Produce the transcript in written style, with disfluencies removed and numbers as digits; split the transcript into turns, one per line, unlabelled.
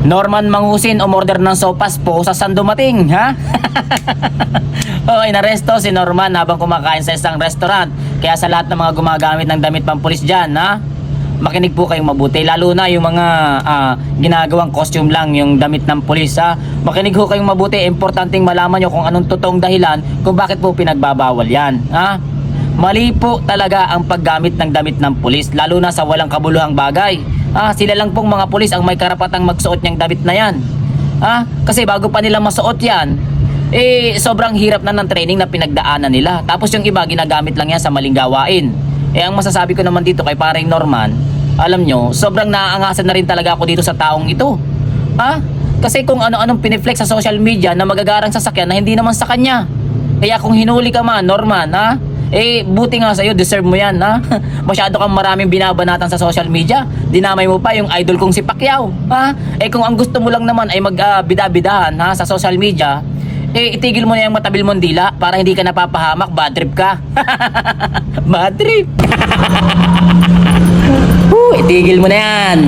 Norman Mangusin umorder ng sopas po sa saan dumating, ha? Oh, inaresto si Norman habang kumakain sa isang restaurant. Kaya sa lahat ng mga gumagamit ng damit pampulis dyan, ha? Makinig po kayong mabuti, lalo na yung mga ginagawang costume lang, yung damit ng pulis, ha? Makinig po kayong mabuti, importanteng malaman nyo kung anong totoong dahilan kung bakit po pinagbabawal yan, ha? Mali po talaga ang paggamit ng damit ng pulis, lalo na sa walang kabuluhang bagay. Sila lang pong mga pulis ang may karapatang magsuot niyang damit na yan. Kasi bago pa nila masuot yan, sobrang hirap na ng training na pinagdaanan nila. Tapos yung iba ginagamit lang yan sa maling gawain. Ang masasabi ko naman dito kay paring Norman, alam nyo, sobrang naaangasan na rin talaga ako dito sa taong ito. Kasi kung ano-anong piniflex sa social media na magagarang sasakyan na hindi naman sa kanya. Kaya kung hinuli ka man, Norman, buti nga sa'yo, deserve mo yan, ha? Masyado kang maraming binabanatan sa social media. Dinamay mo pa yung idol kong si Pacquiao, ha? Kung ang gusto mo lang naman ay magbida-bidahan, sa social media, itigil mo na yung matabil mong dila para hindi ka napapahamak, bad trip ka. Bad trip. Itigil mo na yan.